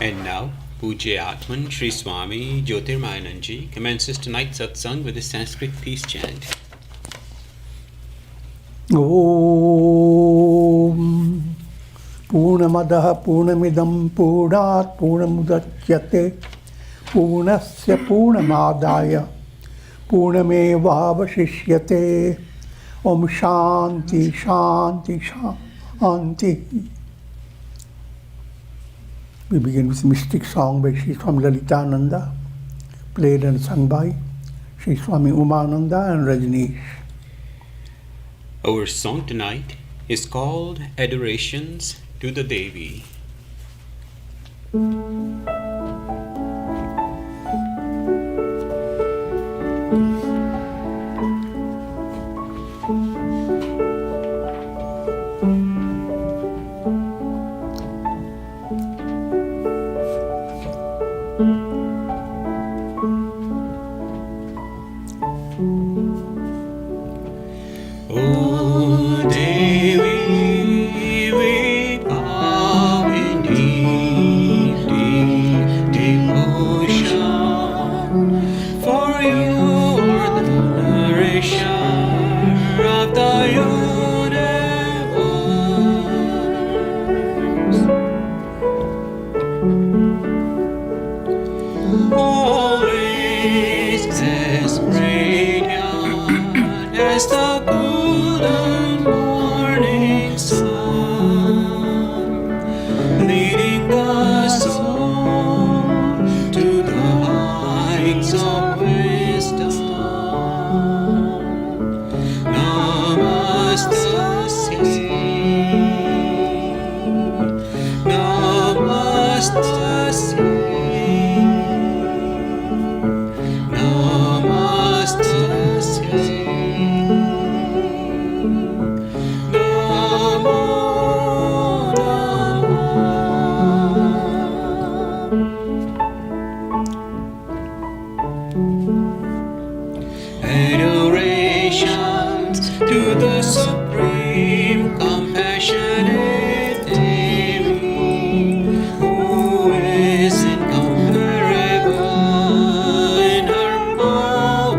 And now, Pujya Atman Sri Swami Jyotirmayananda commences tonight's satsang with a Sanskrit peace chant. Om Purnamadaha Purnamidam Purnat Purnamudachyate Purnasya Purnamadaya Purnamevavashishyate. Om Shanti Shanti Shanti. We begin with a mystic song by Sri Swami Lalitananda, played and sung by Sri Swami Umananda and Rajneesh. Our song tonight is called Adorations to the Devi. Adorations to the Supreme Compassionate Devi, who is incomparable in her power.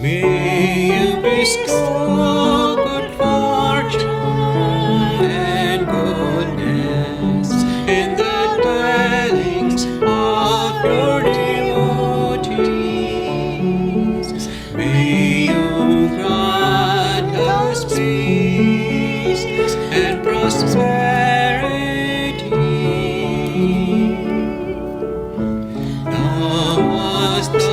May you bestow good fortune and goodness in the dwellings of your devotees. May you grant us peace and prosperity. Namaste.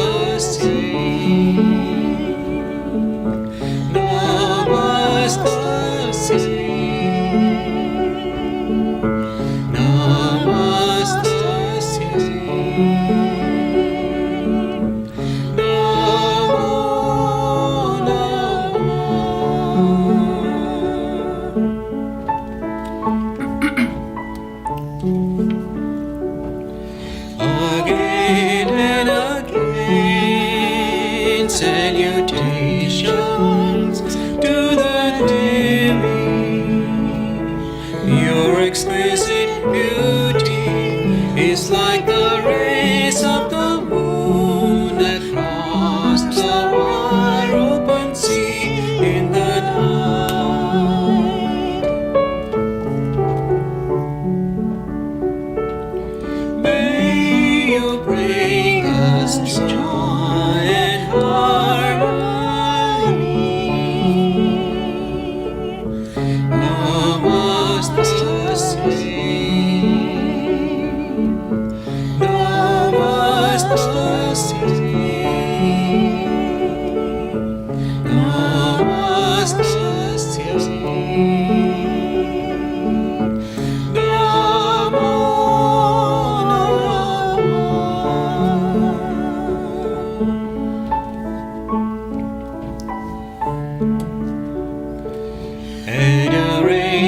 Again and again, salutations to the Devi. Your exquisite beauty is like the rays of the moon that cross the wide open sea in the night. May you bring us joy and harmony. Namaste. Adoration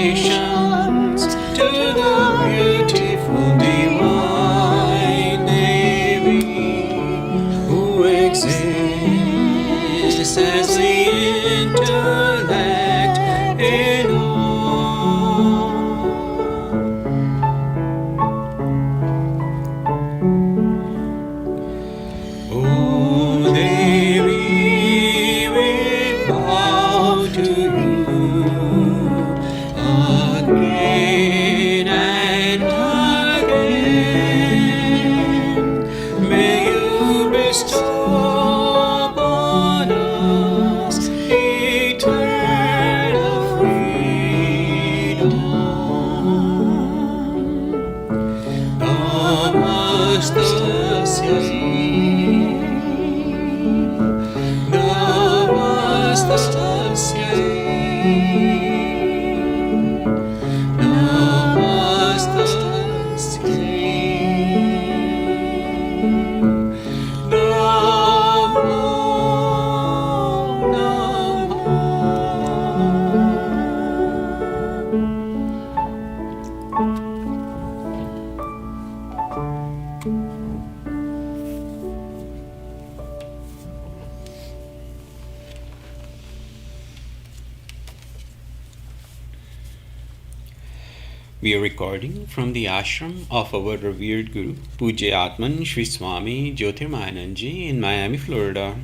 We are recording from the ashram of our revered Guru, Pujya Atman Sri Swami Jyotirmayananda in Miami, Florida.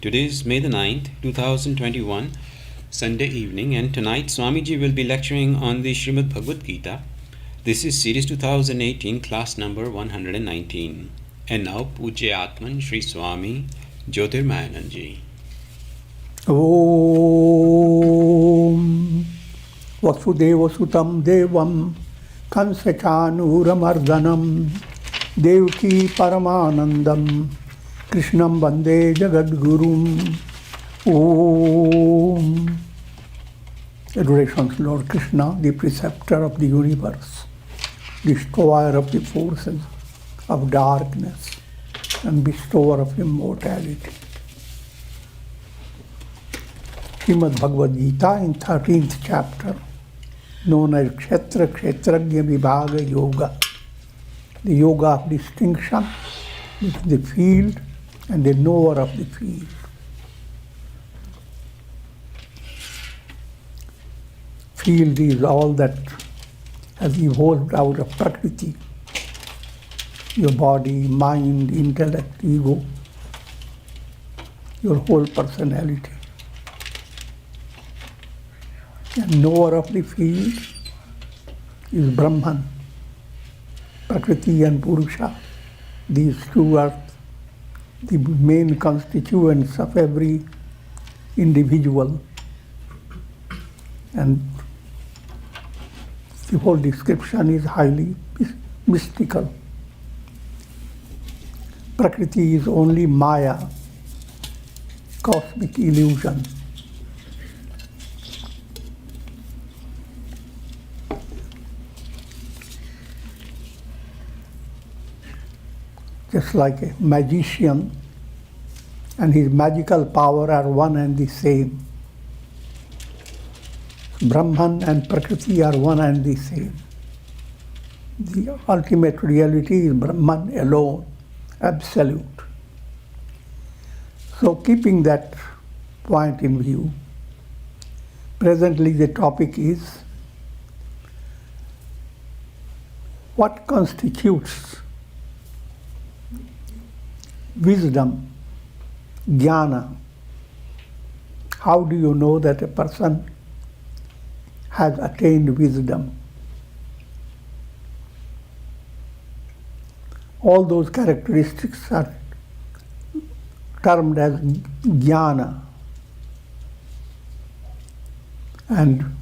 Today is May the 9th, 2021, Sunday evening, and tonight Swamiji will be lecturing on the Srimad Bhagavad Gita. This is Series 2018, class number 119. And now Pujya Atman Sri Swami Jyotirmayananda. Om Vasudeva Sutam Devam Kansachanuramardhanam Devki Paramanandam Krishnam Vande Jagadgurum. Om. Adoration to Lord Krishna, the preceptor of the universe, destroyer of the forces of darkness and bestower of immortality. Srimad Bhagavad Gita in 13th chapter, known as Kshetra Kshetrajna Vibhaga Yoga, the yoga of distinction between the field and the knower of the field. Field is all that has evolved out of Prakriti, your body, mind, intellect, ego, your whole personality. And knower of the field is Brahman, Prakriti and Purusha. These two are the main constituents of every individual. And the whole description is highly mystical. Prakriti is only Maya, cosmic illusion. Just like a magician and his magical power are one and the same. Brahman and Prakriti are one and the same. The ultimate reality is Brahman alone, absolute. So keeping that point in view, presently the topic is what constitutes wisdom, jnana. How do you know that a person has attained wisdom? All those characteristics are termed as jnana. And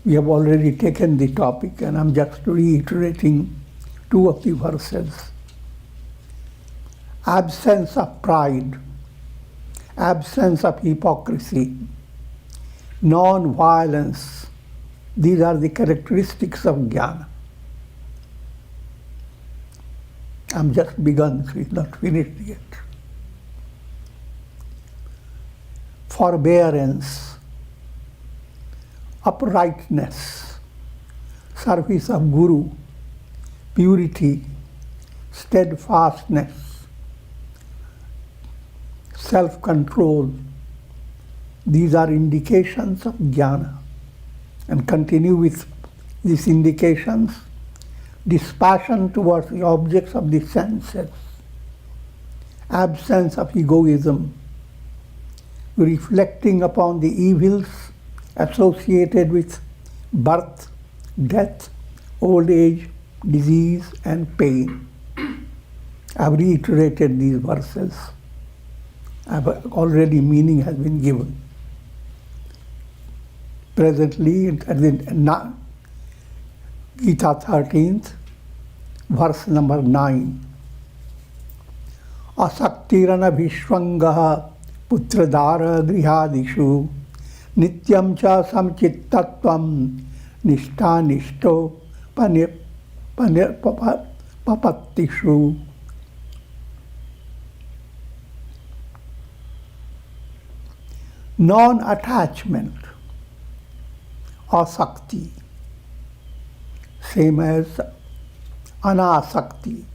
we have already taken the topic, and I'm just reiterating two of the verses. Absence of pride, absence of hypocrisy, non-violence, these are the characteristics of jnana. I'm just begun, so it's not finished yet. Forbearance, uprightness, service of Guru, purity, steadfastness, self-control. These are indications of jnana. And continue with these indications. Dispassion towards the objects of the senses. Absence of egoism. Reflecting upon the evils associated with birth, death, old age, disease, and pain. I've reiterated these verses. Already meaning has been given. Presently, at the Gita 13th, verse number 9. Asaktirana vishwangaha putradara grihadishu nityam cha samchittattvam nishta nishto papattishu. Non-attachment, asakti, same as anasakti.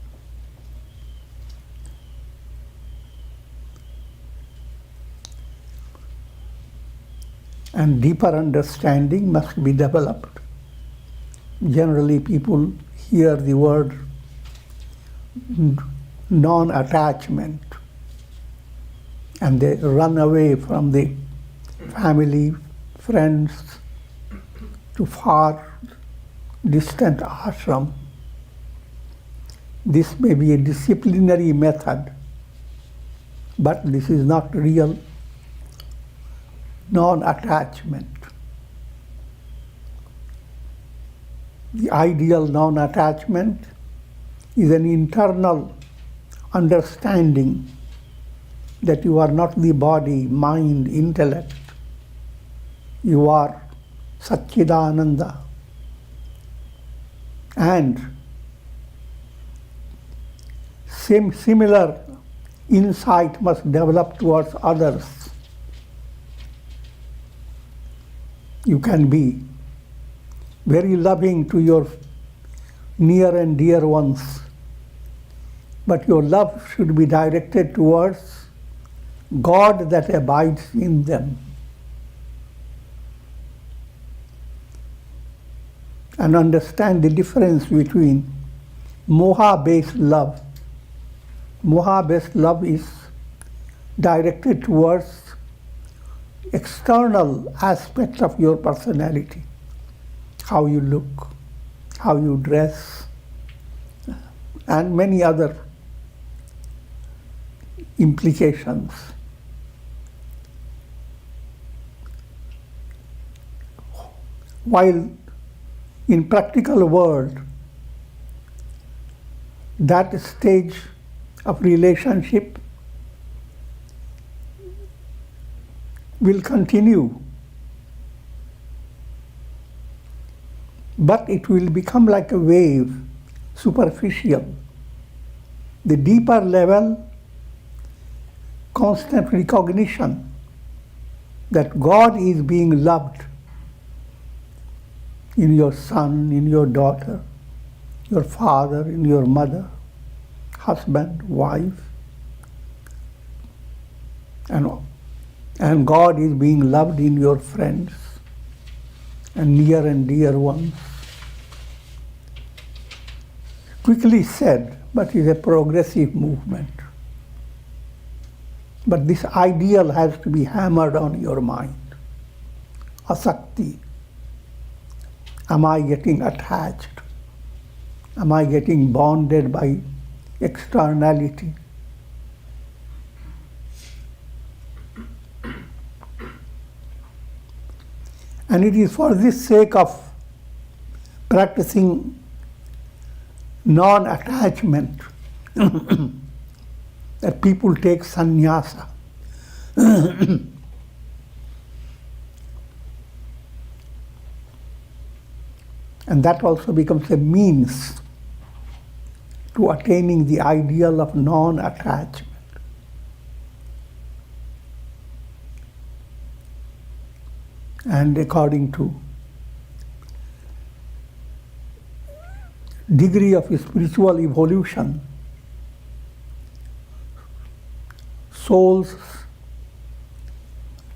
And deeper understanding must be developed. Generally, people hear the word non-attachment and they run away from the family, friends, to far distant ashram. This may be a disciplinary method, but this is not real non-attachment. The ideal non-attachment is an internal understanding that you are not the body, mind, intellect. You are Satchidananda. And similar insight must develop towards others. You can be very loving to your near and dear ones, but your love should be directed towards God that abides in them. And understand the difference between moha-based love. Moha-based love is directed towards external aspect of your personality, how you look, how you dress, and many other implications. While in practical world, that stage of relationship will continue, but it will become like a wave, superficial. The deeper level, constant recognition that God is being loved in your son, in your daughter, your father, in your mother, husband, wife, and God is being loved in your friends and near and dear ones. Quickly said, but is a progressive movement. But this ideal has to be hammered on your mind. Asakti. Am I getting attached? Am I getting bonded by externality? And it is for this sake of practicing non-attachment that people take sannyasa. And that also becomes a means to attaining the ideal of non-attachment. And according to degree of spiritual evolution, souls,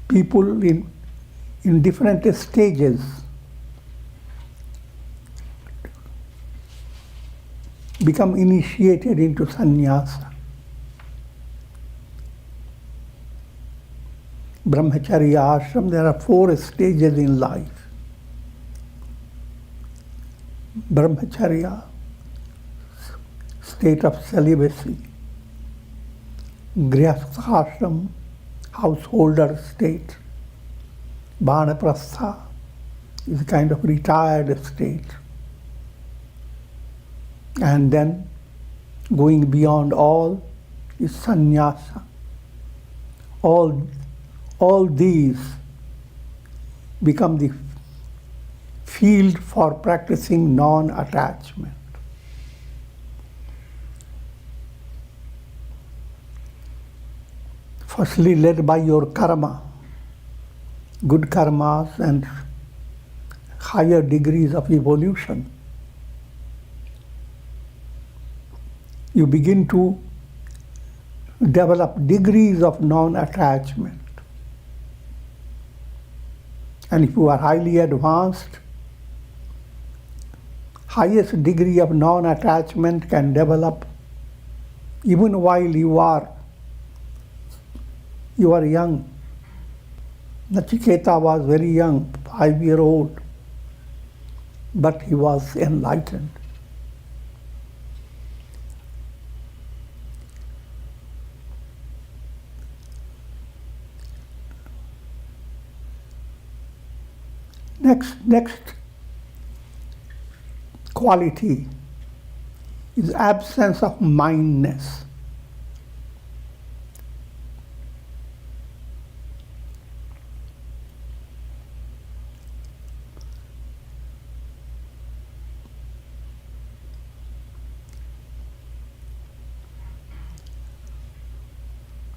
people in different stages become initiated into sannyasa. Brahmacharya ashram, there are 4 stages in life. Brahmacharya, state of celibacy. Grihastha ashram, householder state. Vanaprastha is a kind of retired state. And then going beyond all is sannyasa. All these become the field for practicing non-attachment. Firstly, led by your karma, good karmas and higher degrees of evolution, you begin to develop degrees of non-attachment. And if you are highly advanced, highest degree of non-attachment can develop even while you are young. Nachiketa was very young, 5-year-old, but he was enlightened. Next quality is absence of mindness.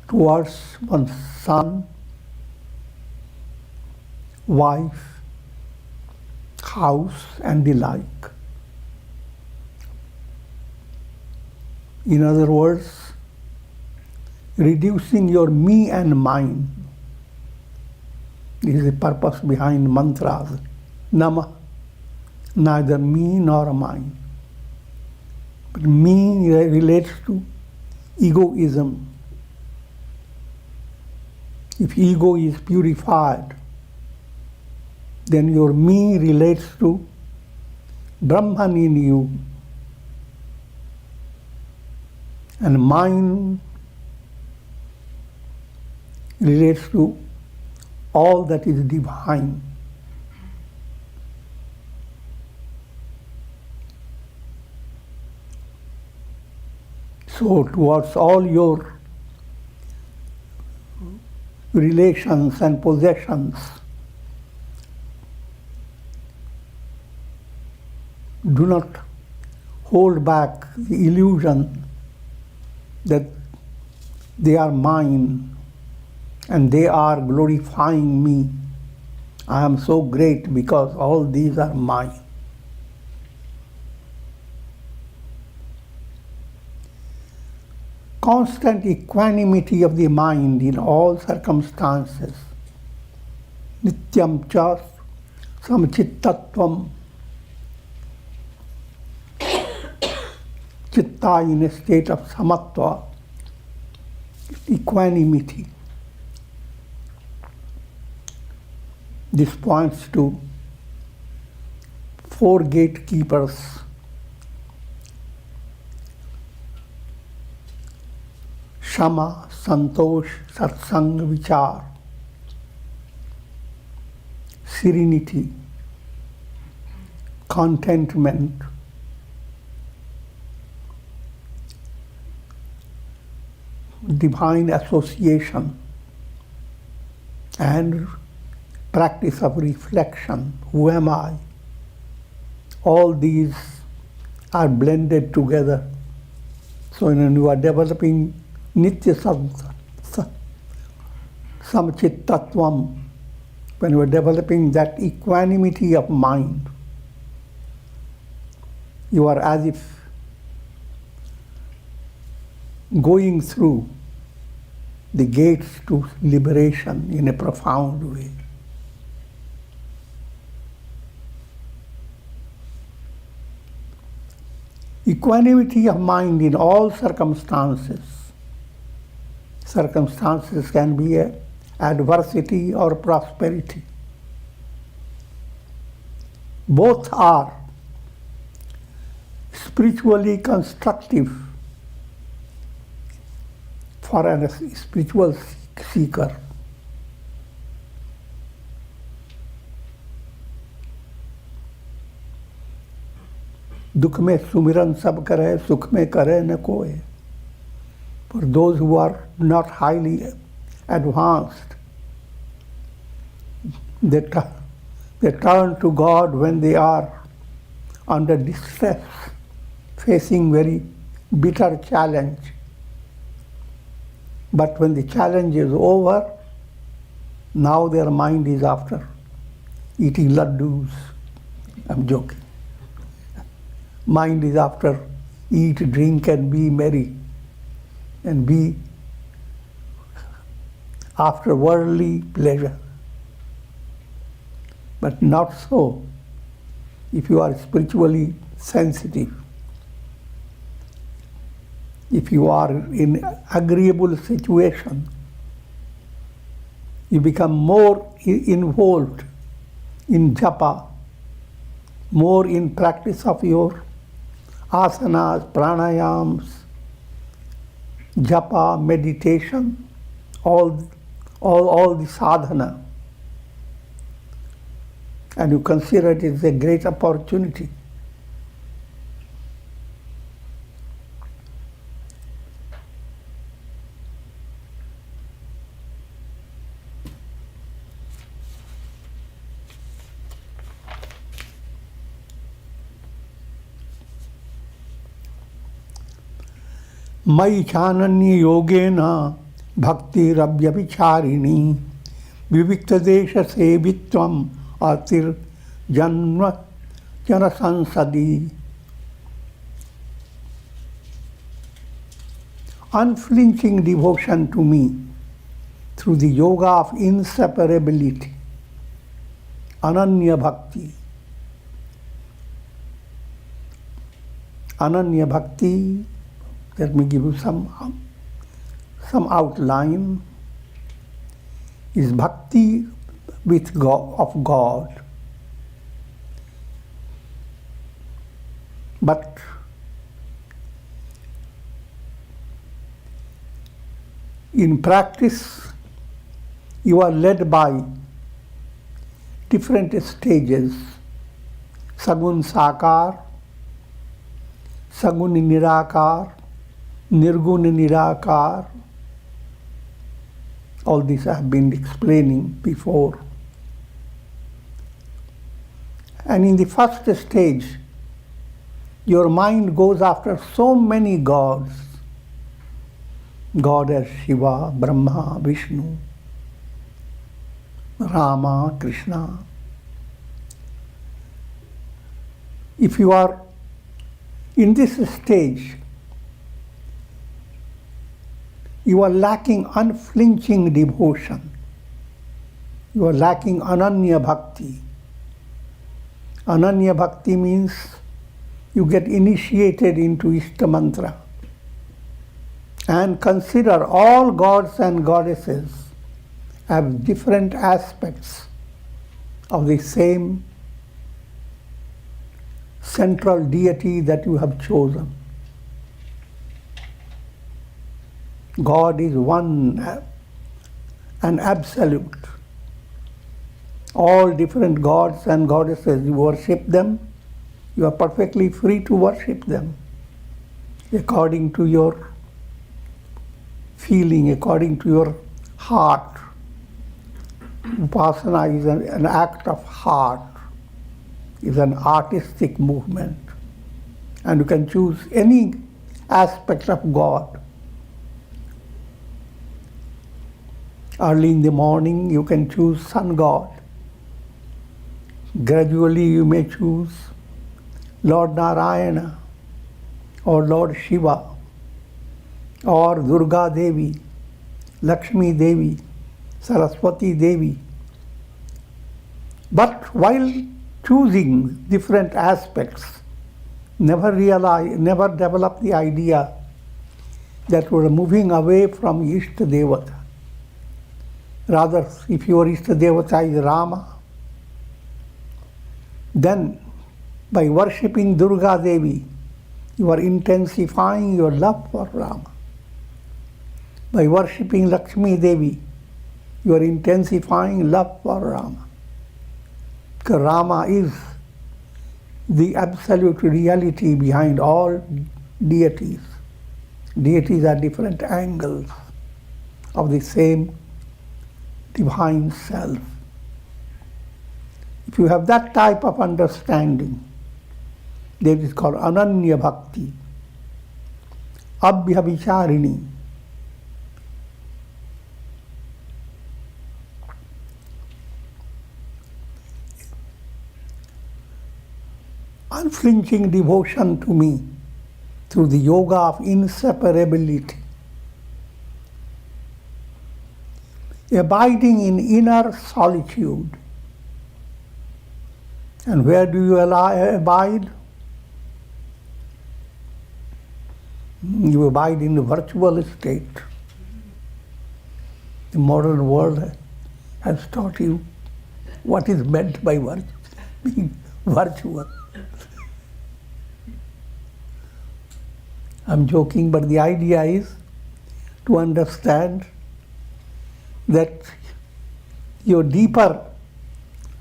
Towards one's son, wife, house, and the like. In other words, reducing your me and mine. This is the purpose behind mantras. Nama, neither me nor mine. But me relates to egoism. If ego is purified, then your me relates to Brahman in you, and mine relates to all that is divine. So towards all your relations and possessions, do not hold back the illusion that they are mine and they are glorifying me. I am so great because all these are mine. Constant equanimity of the mind in all circumstances. Nityam cha samchittatvam. Chitta in a state of samatva, equanimity. This points to 4 gatekeepers. Shama, Santosh, Satsang, Vichar. Serenity, contentment, divine association, and practice of reflection. Who am I? All these are blended together. So when you are developing Nitya Samchittatvam, when you are developing that equanimity of mind, you are as if going through the gates to liberation in a profound way. Equanimity of mind in all circumstances. Circumstances can be adversity or prosperity. Both are spiritually constructive for a spiritual seeker. दुख में सुमिरन सब करे, सुख में करे न कोई. For those who are not highly advanced, they turn to God when they are under distress, facing very bitter challenge. But when the challenge is over, now their mind is after eating laddus. I'm joking. Mind is after eat, drink, and be merry, and be after worldly pleasure. But not so if you are spiritually sensitive. If you are in agreeable situation, you become more involved in japa, more in practice of your asanas, pranayams, japa, meditation, all the sadhana. And you consider it as a great opportunity. मयि चानन्य योगेन भक्तिरव्यभिचारिणी विविक्तदेश सेवित्वम् अतिर्जन्म जनसंसदि. Unflinching devotion to me through the yoga of inseparability, Ananya Bhakti. Ananya Bhakti, let me give you some outline, is bhakti with God, of God. But in practice, you are led by different stages: Sagun Sakar, Sagun Nirakar, Nirguna Nirakar. All this I have been explaining before. And in the first stage, your mind goes after so many gods. God as Shiva, Brahma, Vishnu, Rama, Krishna. If you are in this stage, you are lacking unflinching devotion. You are lacking Ananya Bhakti. Ananya Bhakti means you get initiated into Ishta Mantra and consider all gods and goddesses as different aspects of the same central deity that you have chosen. God is one and absolute. All different gods and goddesses, you worship them, you are perfectly free to worship them according to your feeling, according to your heart. Upasana is an act of heart, is an artistic movement. And you can choose any aspect of God. Early in the morning, you can choose sun god. Gradually, you may choose Lord Narayana or Lord Shiva or Durga Devi, Lakshmi Devi, Saraswati Devi. But while choosing different aspects, never develop the idea that we're moving away from Ishta Devata. Rather, if your Ishta Devata is Rama, then by worshipping Durga Devi, you are intensifying your love for Rama. By worshipping Lakshmi Devi, you are intensifying love for Rama. Because Rama is the absolute reality behind all deities. Deities are different angles of the same divine self. If you have that type of understanding, that is called Ananya Bhakti, Abhyavicharini. Unflinching devotion to me through the yoga of inseparability. Abiding in inner solitude. And where do you abide? You abide in the virtual state. The modern world has taught you what is meant by being virtual. I'm joking, but the idea is to understand that your deeper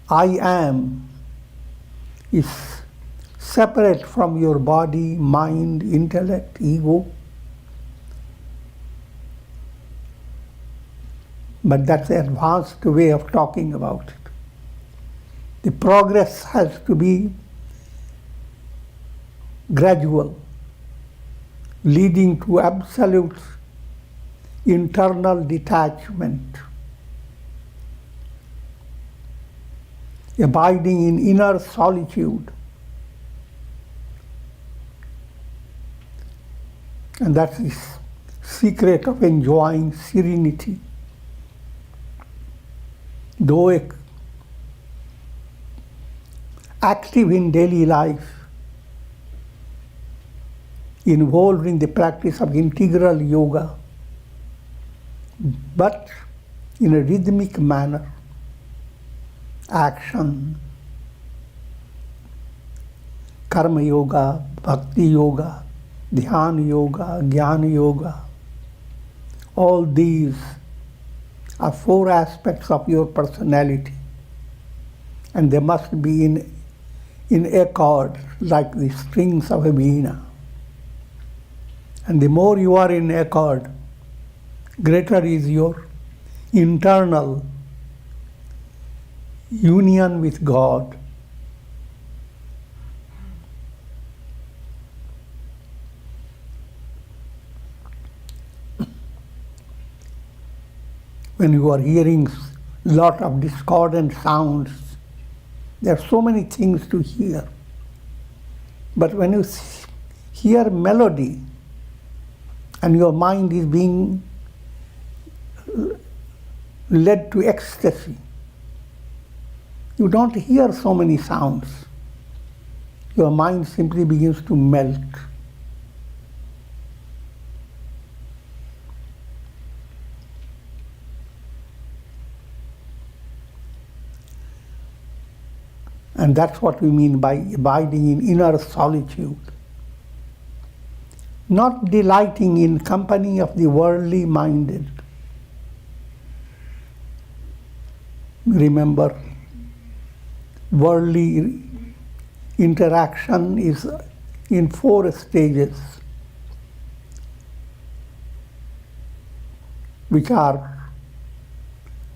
I am is separate from your body, mind, intellect, ego. But that's an advanced way of talking about it. The progress has to be gradual, leading to absolute internal detachment, abiding in inner solitude. And that's the secret of enjoying serenity. Though active in daily life, involved in the practice of integral yoga, but in a rhythmic manner, action, karma yoga, bhakti yoga, dhyana yoga, jnana yoga, all these are four aspects of your personality, and they must be in accord like the strings of a veena. And the more you are in accord, greater is your internal union with God. When you are hearing a lot of discordant sounds, there are so many things to hear. But when you hear melody and your mind is being led to ecstasy, you don't hear so many sounds. Your mind simply begins to melt. And that's what we mean by abiding in inner solitude. Not delighting in company of the worldly minded. Remember, worldly interaction is in four stages, which are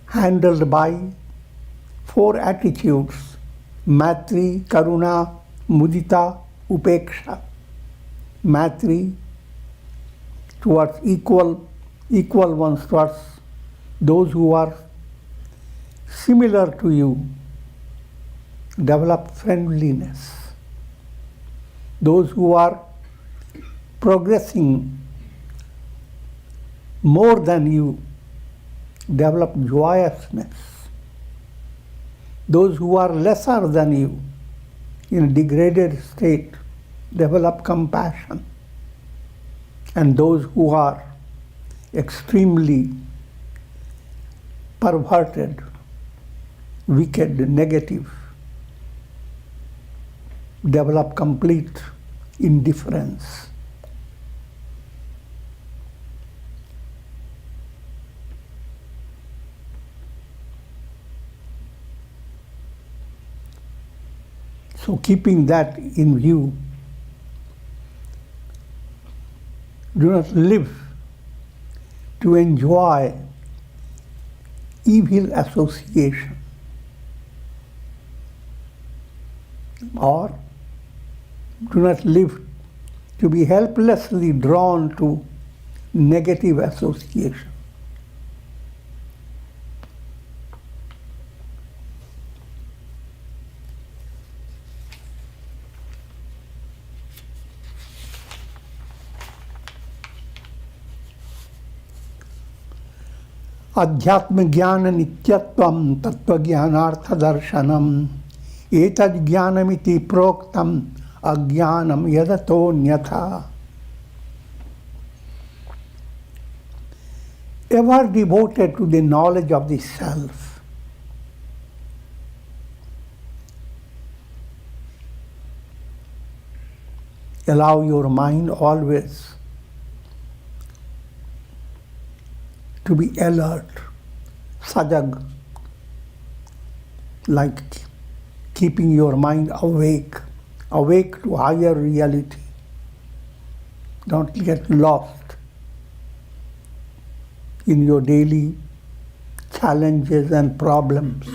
handled by four attitudes: Maitri, Karuna, Mudita, Upeksha. Maitri towards equal ones, towards those who are similar to you. Develop friendliness. Those who are progressing more than you, develop joyousness. Those who are lesser than you, in a degraded state, develop compassion. And those who are extremely perverted, wicked, negative, develop complete indifference. So keeping that in view, do not live to enjoy evil association, or do not live to be helplessly drawn to negative association. अध्यात्म ज्ञान नित्यत्वं तत्व ज्ञानार्थ दर्शनम एतद् ज्ञानमिति प्रोक्तम अज्ञानम यदतोऽन्यथा. ever devoted to the knowledge of the self. Allow your mind always to be alert, sajag, like keeping your mind awake to higher reality. Don't get lost in your daily challenges and problems.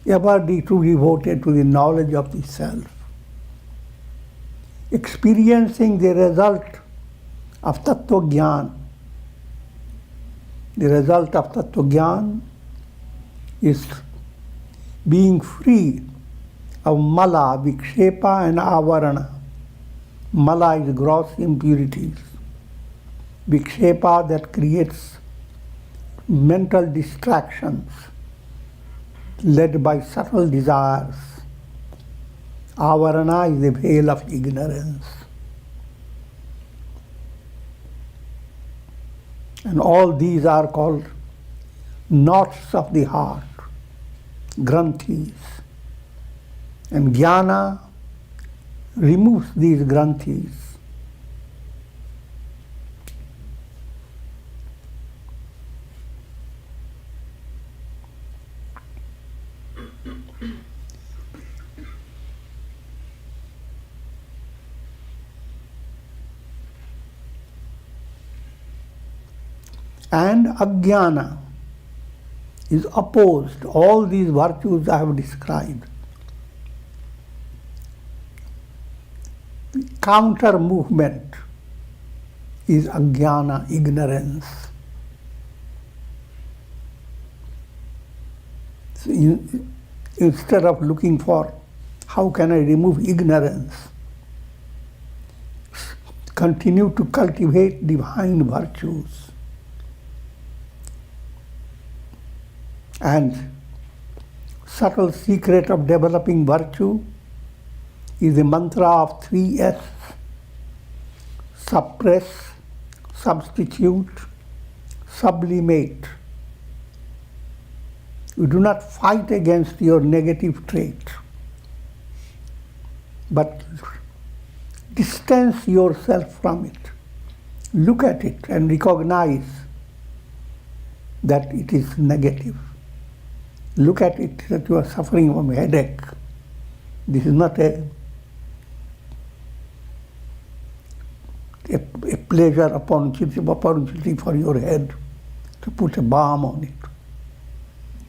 Ever be too devoted to the knowledge of the self. Experiencing the result of Tattva Gyan. The result of Tattva Gyan is being free of mala, vikshepa and avarana. Mala is gross impurities. Vikshepa that creates mental distractions led by subtle desires. Avarana is the veil of ignorance. And all these are called knots of the heart, granthis. And jnana removes these granthis. And ajnana is opposed. All these virtues I have described. Counter movement is ajnana, ignorance. So instead of looking for how can I remove ignorance, continue to cultivate divine virtues. And subtle secret of developing virtue is the mantra of 3 S. Suppress, substitute, sublimate. You do not fight against your negative trait, but distance yourself from it. Look at it and recognize that it is negative. Look at it that you are suffering from a headache. This is not a pleasure opportunity for your head to put a balm on it.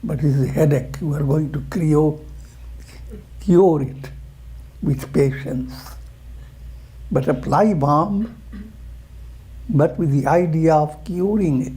But it is a headache. You are going to cure it with patience. But apply balm, but with the idea of curing it.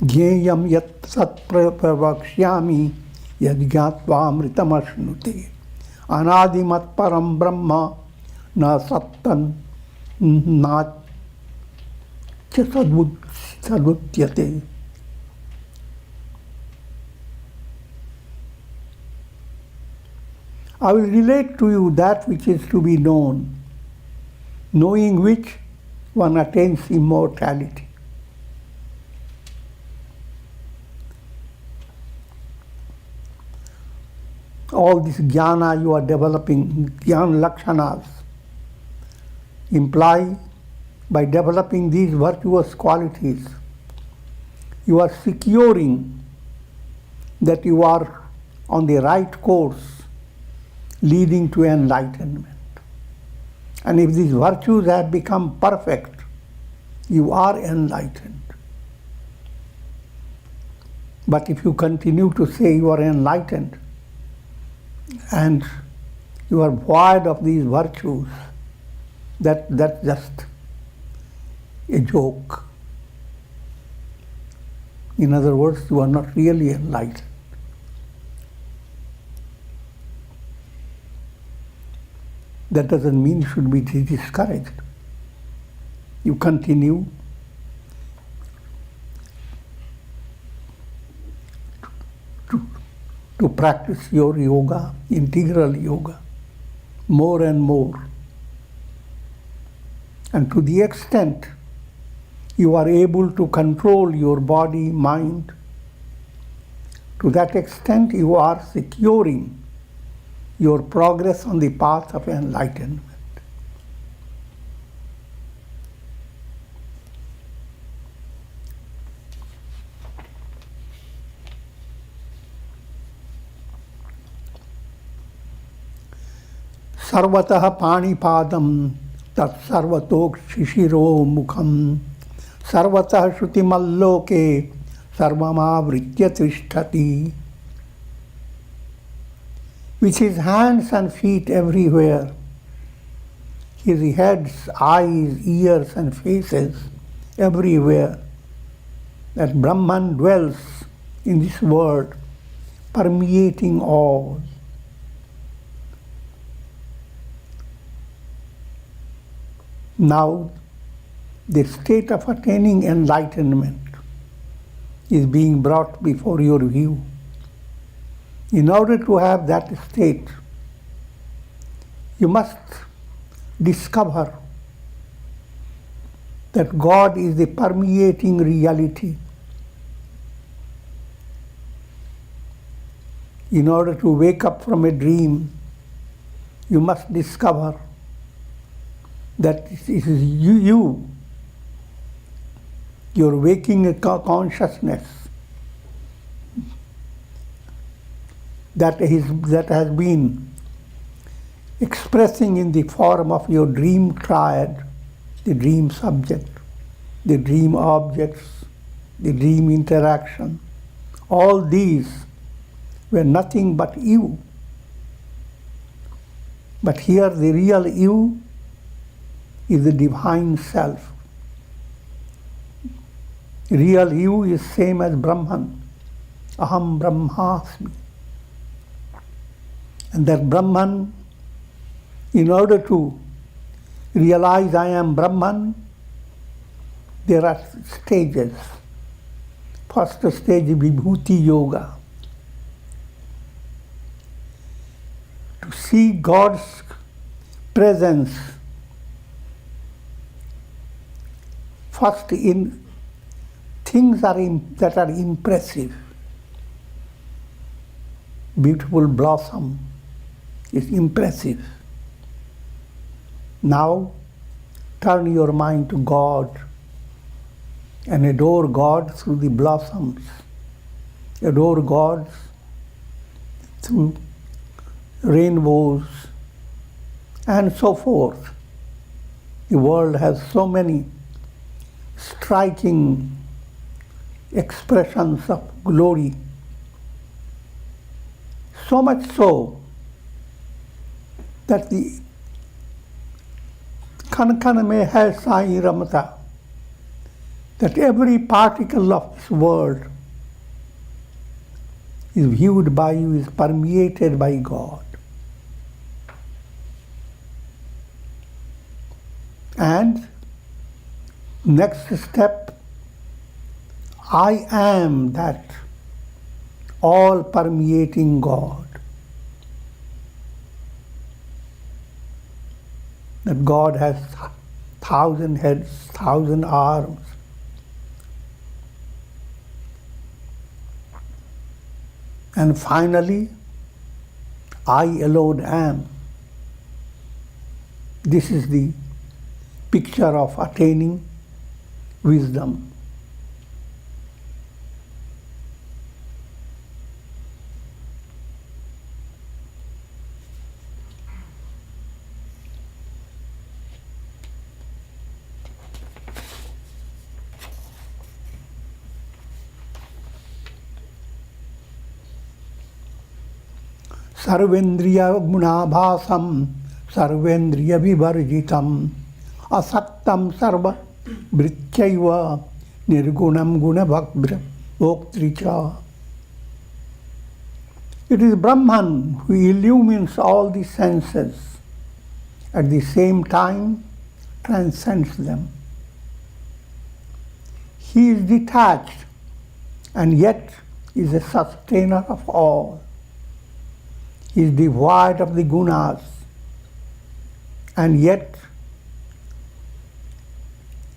Jneyam yat sat pravakshyami yad jnatva amritamashnuti anadimat param brahma na sattan na sadvutyate. I will relate to you that which is to be known, knowing which one attains immortality. All this jnana you are developing, jnana lakshanas, imply by developing these virtuous qualities, you are securing that you are on the right course leading to enlightenment. And if these virtues have become perfect, you are enlightened. But if you continue to say you are enlightened, and you are void of these virtues, that's just a joke. In other words, you are not really enlightened. that doesn't mean you should be discouraged. You continue to practice your yoga, integral yoga, more and more. And to the extent you are able to control your body, mind, to that extent you are securing your progress on the path of enlightenment. Sarvatah panipadam tat sarvatok shishiro mukham sarvatah shrutimaloke sarvamavritya trishtati. With his hands and feet everywhere, his heads, eyes, ears and faces everywhere, that Brahman dwells in this world, permeating all. Now, the state of attaining enlightenment is being brought before your view. In order to have that state, you must discover that God is the permeating reality. In order to wake up from a dream, you must discover that it is you, your waking consciousness, that has been expressing in the form of your dream triad, the dream subject, the dream objects, the dream interaction. All these were nothing but you. But here the real you is the divine self. Real you is same as Brahman. Aham Brahmasmi. And that Brahman, in order to realize I am Brahman, there are stages. First stage is Vibhuti Yoga. To see God's presence first in things that are impressive. Beautiful blossom is impressive. Now turn your mind to God and adore God through the blossoms. Adore God through rainbows and so forth. The world has so many striking expressions of glory. So much so that the Kan mein hai Sai Ramata, that every particle of this world is viewed by you, is permeated by God. And next step, I am that all-permeating God. That God has 1,000 heads, 1,000 arms. And finally, I alone am. This is the picture of attaining wisdom. Sarvendriya gunabhasam, sarvendriya vivarjitam, asaktam sarva vrityaiva, nirgunam guna bhoktricha. It is Brahman who illumines all the senses at the same time transcends them. He is detached and yet is a sustainer of all. He is devoid of the gunas and yet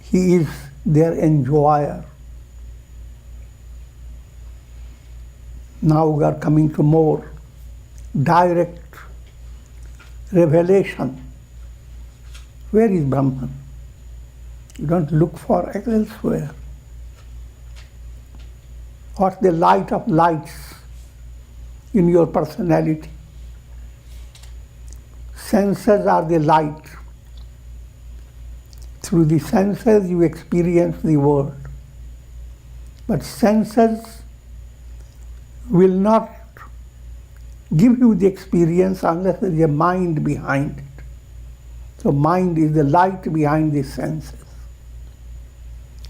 he is their enjoyer. Now we are coming to more direct revelation. Where is Brahman? You don't look for elsewhere. What's the light of lights in your personality? Senses are the light. Through the senses you experience the world. But senses will not give you the experience unless there is a mind behind it. So mind is the light behind the senses.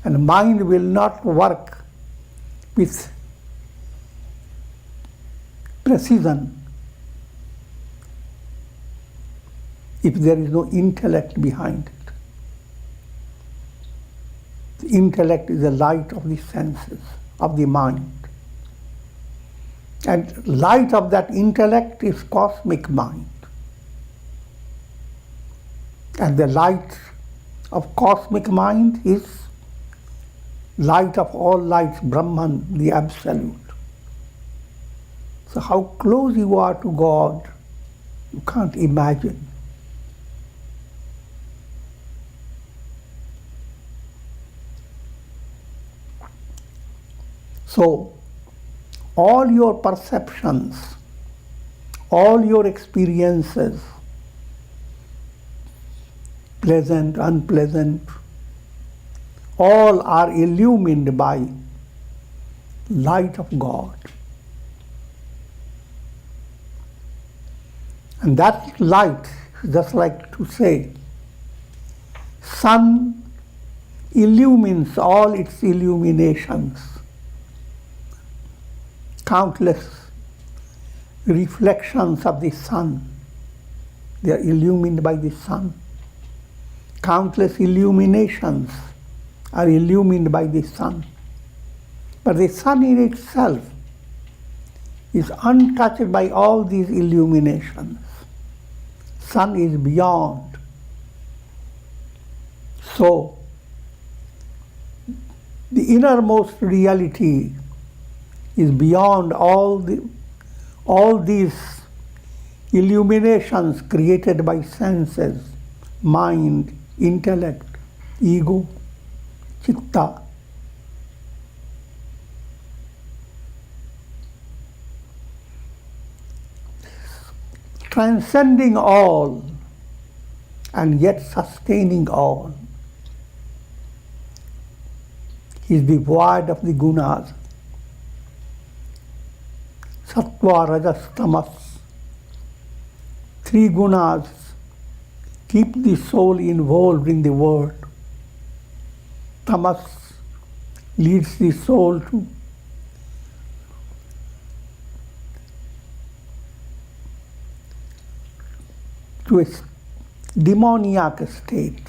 And mind will not work with precision if there is no intellect behind it. The intellect is the light of the senses, of the mind. And light of that intellect is cosmic mind. And the light of cosmic mind is light of all lights, Brahman, the Absolute. So how close you are to God, you can't imagine. So, all your perceptions, all your experiences, pleasant, unpleasant, all are illumined by light of God. And that light, just like to say, sun illumines all its illuminations. Countless reflections of the sun, they are illumined by the sun. Countless illuminations are illumined by the sun. But the sun in itself is untouched by all these illuminations. Sun is beyond. So, the innermost reality is beyond all these illuminations created by senses, mind, intellect, ego, chitta. Transcending all and yet sustaining all. He is devoid of the gunas. Sattva, Rajas, Tamas. Three gunas keep the soul involved in the world. Tamas leads the soul to a demoniac state.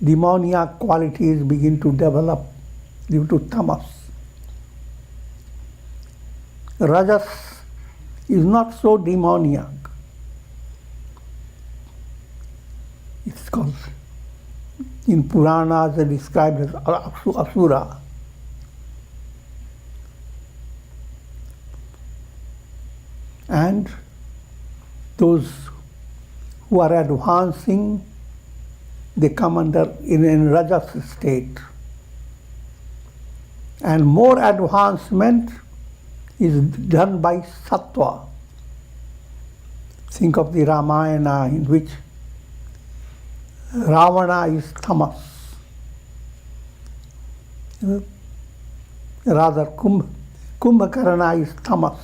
Demoniac qualities begin to develop due to tamas. Rajas is not so demoniac. It's called, in Puranas, it's described as asura. And those who are advancing, they come in Rajas state. And more advancement is done by Sattva. Think of the Ramayana, in which Ravana is tamas. Rather, Kumbhakarna is tamas.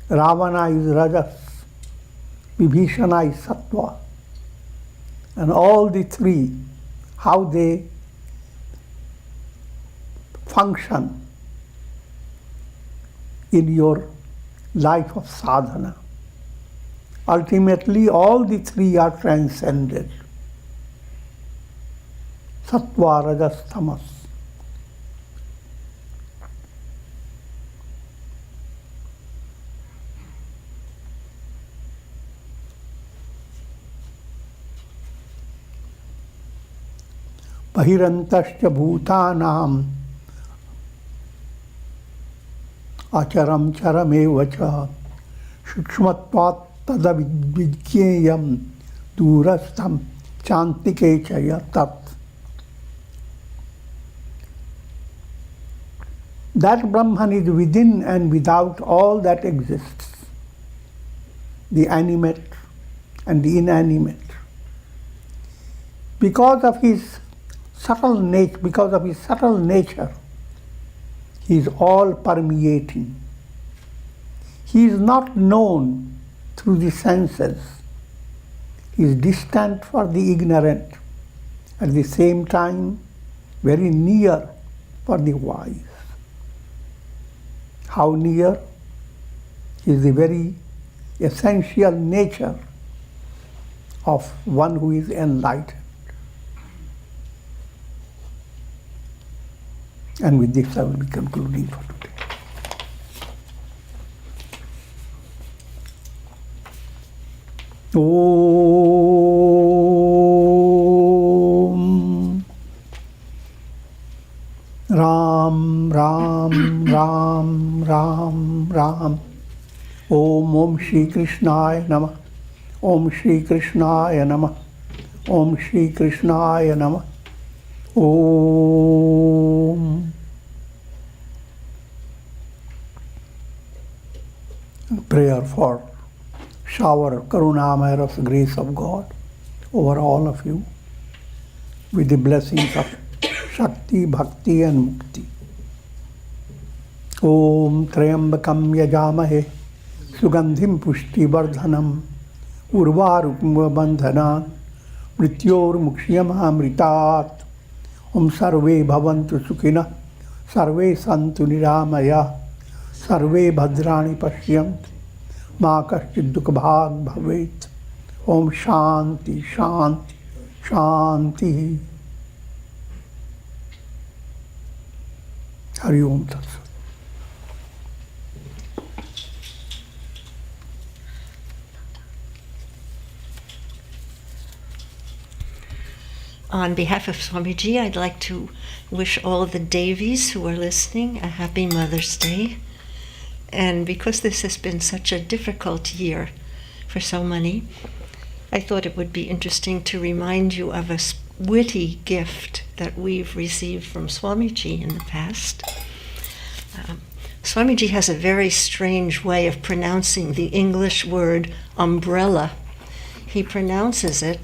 Ravana is rajas. Vibhishana is sattva. And all the three, how they function in your life of sadhana. Ultimately, all the three are transcended. Sattva, Rajas, Tamas. Bahirantascha bhutanam acharam charamevacha shukshmatvat tadavidjeyam durastam chantikechaya tat. That Brahman is within and without all that exists, the animate and the inanimate. Because of his subtle nature, he is all permeating. He is not known through the senses. He is distant for the ignorant, at the same time very near for the wise. How near is the very essential nature of one who is enlightened. And with this I will be concluding for today. Om Ram Ram Ram Ram Ram. Om Shri Krishnaya Namah. Om Shri Krishnaya Namah. Om Shri Krishnaya Namah. Om. Prayer for shower Karunamaya of the grace of God over all of you with the blessings of Shakti, Bhakti and Mukti. Om Trayambakam Yajamahe Sugandhim Pushti Vardhanam Urvarukma Bandhanan Mrityor Mukshiyamamritat. Om Sarve Bhavantu Sukhina Sarve Santu Niramaya Sarve Bhadrani Pashyant Ma Kaschid Dukha Bhag Bhavet. Om Shanti Shanti Shanti. Hari Om Tat Sat. On behalf of Swamiji, I'd like to wish all the Devis who are listening a happy Mother's Day. And because this has been such a difficult year for so many, I thought it would be interesting to remind you of a witty gift that we've received from Swamiji in the past. Swamiji has a very strange way of pronouncing the English word umbrella. He pronounces it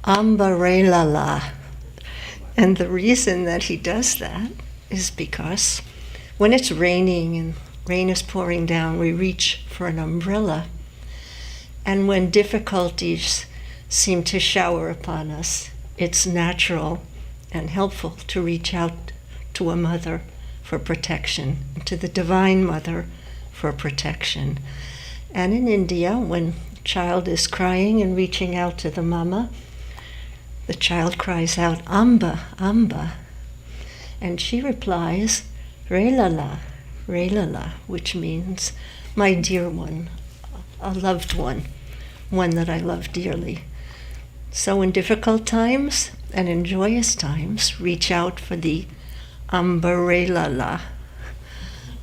Ambarelala. And the reason that he does that is because when it's raining and rain is pouring down, we reach for an umbrella. And when difficulties seem to shower upon us, it's natural and helpful to reach out to a mother for protection, to the Divine Mother for protection. And in India, when a child is crying and reaching out to the mama, the child cries out, Amba, Amba. And she replies, Relala, Relala, which means my dear one, a loved one that I love dearly. So in difficult times and in joyous times, reach out for the Ambarelala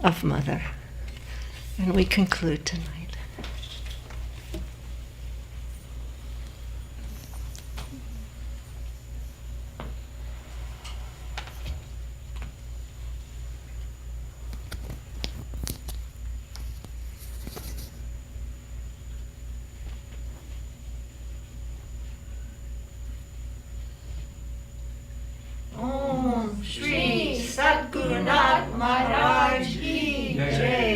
of Mother. And we conclude tonight. Om Shri Satgurunath Maharaj Ki Jai.